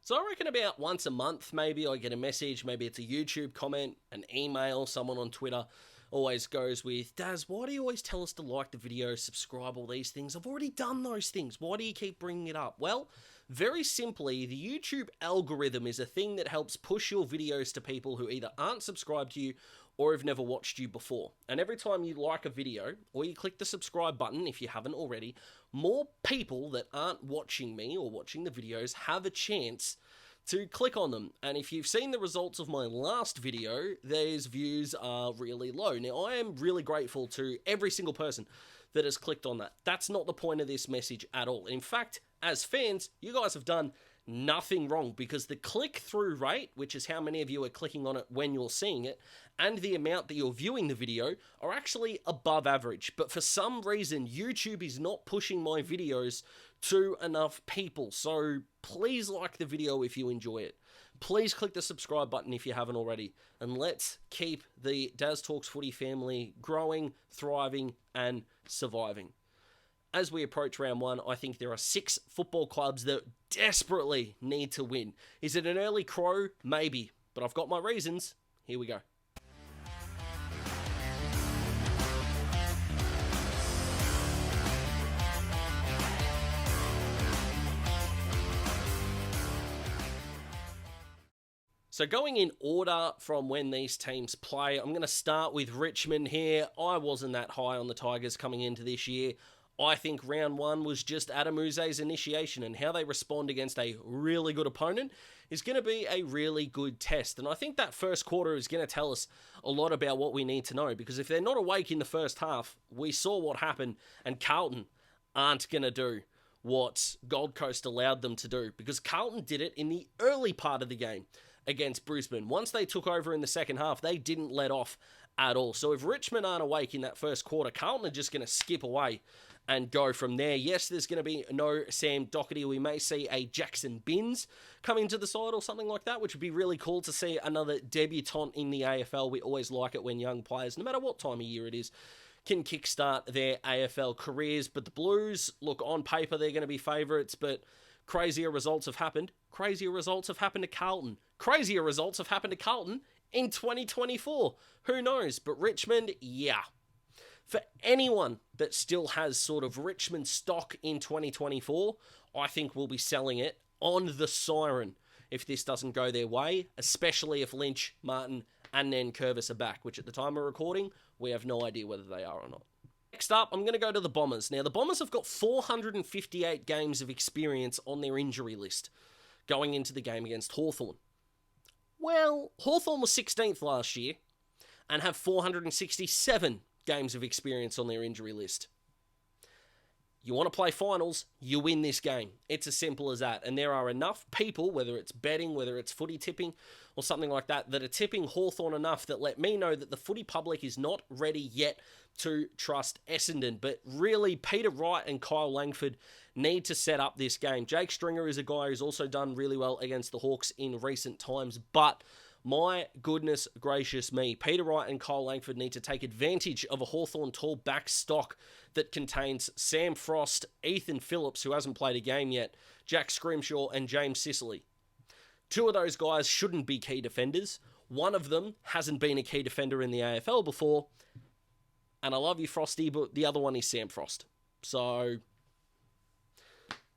So I reckon about once a month, maybe I get a message, maybe it's a YouTube comment, an email, someone on Twitter always goes with, Daz, why do you always tell us to like the video, subscribe, all these things? I've already done those things. Why do you keep bringing it up? Well, very simply, the YouTube algorithm is a thing that helps push your videos to people who either aren't subscribed to you or have never watched you before. And every time you like a video, or you click the subscribe button if you haven't already, more people that aren't watching me or watching the videos have a chance to click on them. And if you've seen the results of my last video, those views are really low. Now, I am really grateful to every single person that has clicked on that. That's not the point of this message at all. In fact, as fans, you guys have done nothing wrong, because the click-through rate, which is how many of you are clicking on it when you're seeing it, and the amount that you're viewing the video are actually above average. But for some reason, YouTube is not pushing my videos to enough people. So please like the video if you enjoy it. Please click the subscribe button if you haven't already. And let's keep the Daz Talks Footy family growing, thriving, and surviving. As we approach round one, I think there are 6 football clubs that desperately need to win. Is it an early crow? Maybe. But I've got my reasons. Here we go. So going in order from when these teams play, I'm going to start with Richmond here. I wasn't that high on the Tigers coming into this year. I think round one was just Adam Uze's initiation, and how they respond against a really good opponent is going to be a really good test. And I think that first quarter is going to tell us a lot about what we need to know, because if they're not awake in the first half, we saw what happened, and Carlton aren't going to do what Gold Coast allowed them to do, because Carlton did it in the early part of the game against Brisbane. Once they took over in the second half, they didn't let off at all. So if Richmond aren't awake in that first quarter, Carlton are just going to skip away and go from there. Yes, there's going to be no Sam Doherty. We may see a Jackson Binns come into the side or something like that, which would be really cool to see another debutant in the AFL. We always like it when young players, no matter what time of year it is, can kickstart their AFL careers. But the Blues, look, on paper, they're going to be favourites, but crazier results have happened. Crazier results have happened to Carlton. Crazier results have happened to Carlton in 2024. Who knows? But Richmond, yeah. For anyone that still has sort of Richmond stock in 2024, I think we'll be selling it on the siren if this doesn't go their way, especially if Lynch, Martin, and then Curvis are back, which at the time of recording, we have no idea whether they are or not. Next up, I'm going to go to the Bombers. Now, the Bombers have got 458 games of experience on their injury list going into the game against Hawthorn. Well, Hawthorn was 16th last year and have 467 games of experience on their injury list. You want to play finals, you win this game. It's as simple as that. And there are enough people, whether it's betting, whether it's footy tipping, or something like that, that are tipping Hawthorn enough that let me know that the footy public is not ready yet to trust Essendon. But really, Peter Wright and Kyle Langford need to set up this game. Jake Stringer is a guy who's also done really well against the Hawks in recent times, but my goodness gracious me, Peter Wright and Kyle Langford need to take advantage of a Hawthorn tall back stock that contains Sam Frost, Ethan Phillips, who hasn't played a game yet, Jack Scrimshaw, and James Sicily. 2 of those guys shouldn't be key defenders. One of them hasn't been a key defender in the AFL before, and I love you, Frosty, but the other one is Sam Frost. So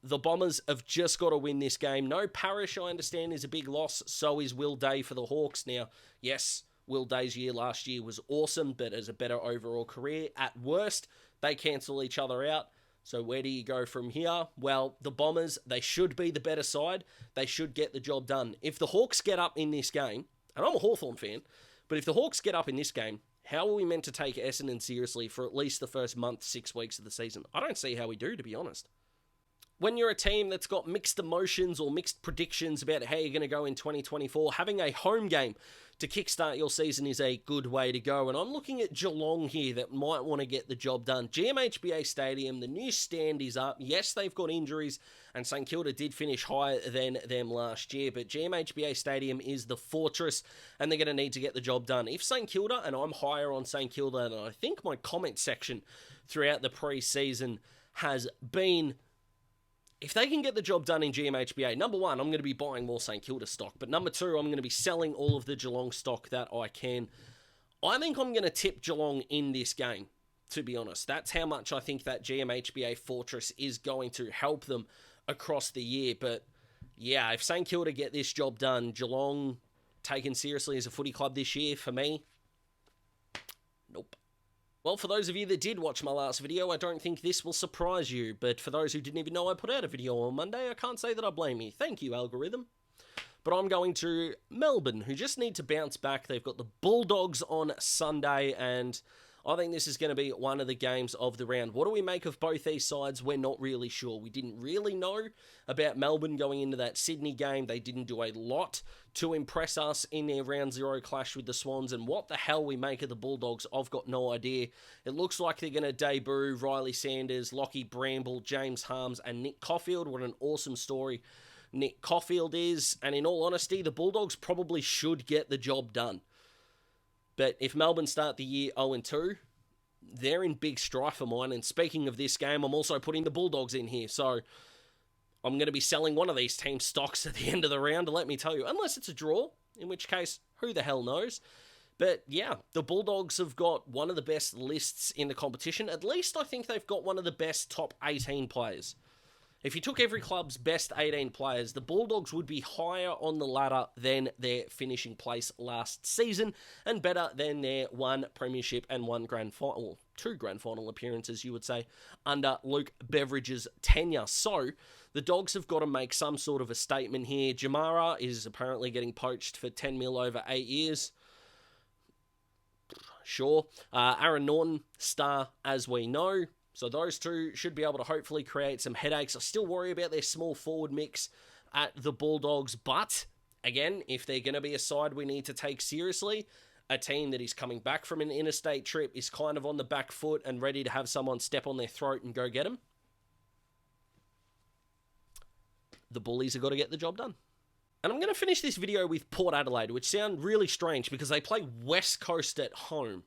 the Bombers have just got to win this game. No Parrish, I understand, is a big loss. So is Will Day for the Hawks. Now, yes, Will Day's year last year was awesome, but as a better overall career. At worst, they cancel each other out. So where do you go from here? Well, the Bombers, they should be the better side. They should get the job done. If the Hawks get up in this game, and I'm a Hawthorn fan, but if the Hawks get up in this game, how are we meant to take Essendon seriously for at least the first month, 6 weeks of the season? I don't see how we do, to be honest. When you're a team that's got mixed emotions or mixed predictions about how you're going to go in 2024, having a home game to kickstart your season is a good way to go. And I'm looking at Geelong here that might want to get the job done. GMHBA Stadium, the new stand is up. Yes, they've got injuries, and St Kilda did finish higher than them last year, but GMHBA Stadium is the fortress, and they're going to need to get the job done. If St Kilda, and I'm higher on St Kilda than I think my comment section throughout the pre-season has been If they can get the job done in GMHBA, number one, I'm going to be buying more St Kilda stock. But number two, I'm going to be selling all of the Geelong stock that I can. I think I'm going to tip Geelong in this game, to be honest. That's how much I think that GMHBA Fortress is going to help them across the year. But yeah, if St Kilda get this job done, Geelong taken seriously as a footy club this year, for me, nope. Well, for those of you that did watch my last video, I don't think this will surprise you. But for those who didn't even know I put out a video on Monday, I can't say that I blame you. Thank you, algorithm. But I'm going to Melbourne, who just need to bounce back. They've got the Bulldogs on Sunday, and I think this is going to be one of the games of the round. What do we make of both these sides? We're not really sure. We didn't really know about Melbourne going into that Sydney game. They didn't do a lot to impress us in their round 0 clash with the Swans. And what the hell we make of the Bulldogs, I've got no idea. It looks like they're going to debut Riley Sanders, Lockie Bramble, James Harms, and Nick Caulfield. What an awesome story Nick Caulfield is. And in all honesty, the Bulldogs probably should get the job done. But if Melbourne start the year 0-2, they're in big strife for mine. And speaking of this game, I'm also putting the Bulldogs in here. So I'm going to be selling one of these team stocks at the end of the round, let me tell you. Unless it's a draw, in which case, who the hell knows? But yeah, the Bulldogs have got one of the best lists in the competition. At least I think they've got one of the best top 18 players. If you took every club's best 18 players, the Bulldogs would be higher on the ladder than their finishing place last season, and better than their one premiership and one grand final, two grand final appearances, you would say, under Luke Beveridge's tenure. So the Dogs have got to make some sort of a statement here. Jamara is apparently getting poached for 10 mil over 8 years. Sure. Aaron Norton, star as we know. So those two should be able to hopefully create some headaches. I still worry about their small forward mix at the Bulldogs. But, again, if they're going to be a side we need to take seriously, a team that is coming back from an interstate trip is kind of on the back foot and ready to have someone step on their throat and go get them, the Bullies have got to get the job done. And I'm going to finish this video with Port Adelaide, which sound really strange because they play West Coast at home.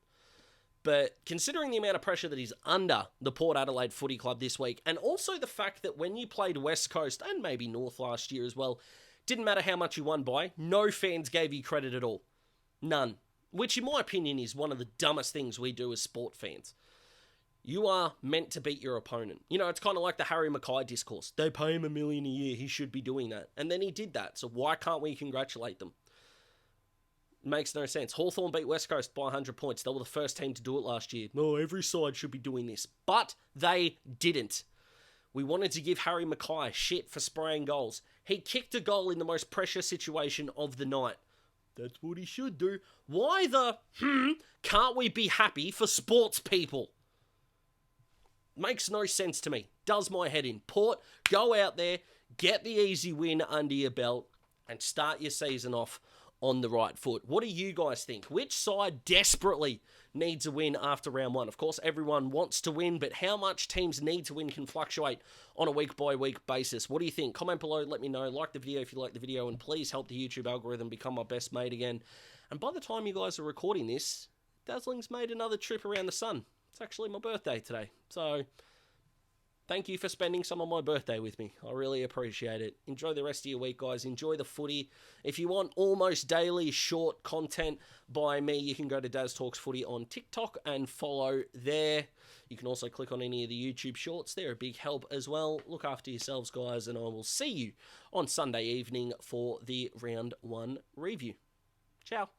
But considering the amount of pressure that is under the Port Adelaide Footy Club this week, and also the fact that when you played West Coast, and maybe North last year as well, didn't matter how much you won by, no fans gave you credit at all. None. Which, in my opinion, is one of the dumbest things we do as sport fans. You are meant to beat your opponent. You know, it's kind of like the Harry Mackay discourse. They pay him $1 million a year, he should be doing that. And then he did that, so why can't we congratulate them? Makes no sense. Hawthorn beat West Coast by 100 points. They were the first team to do it last year. No, every side should be doing this. But they didn't. We wanted to give Harry Mackay shit for spraying goals. He kicked a goal in the most pressure situation of the night. That's what he should do. Why the can't we be happy for sports people? Makes no sense to me. Does my head in. Port, go out there, get the easy win under your belt, and start your season off on the right foot. What do you guys think? Which side desperately needs a win after round one? Of course, everyone wants to win, but how much teams need to win can fluctuate on a week-by-week basis. What do you think? Comment below, let me know. Like the video if you like the video, and please help the YouTube algorithm become my best mate again. And by the time you guys are recording this, Dazzling's made another trip around the sun. It's actually my birthday today, so thank you for spending some of my birthday with me. I really appreciate it. Enjoy the rest of your week, guys. Enjoy the footy. If you want almost daily short content by me, you can go to Daz Talks Footy on TikTok and follow there. You can also click on any of the YouTube shorts. They're a big help as well. Look after yourselves, guys, and I will see you on Sunday evening for the Round 1 review. Ciao.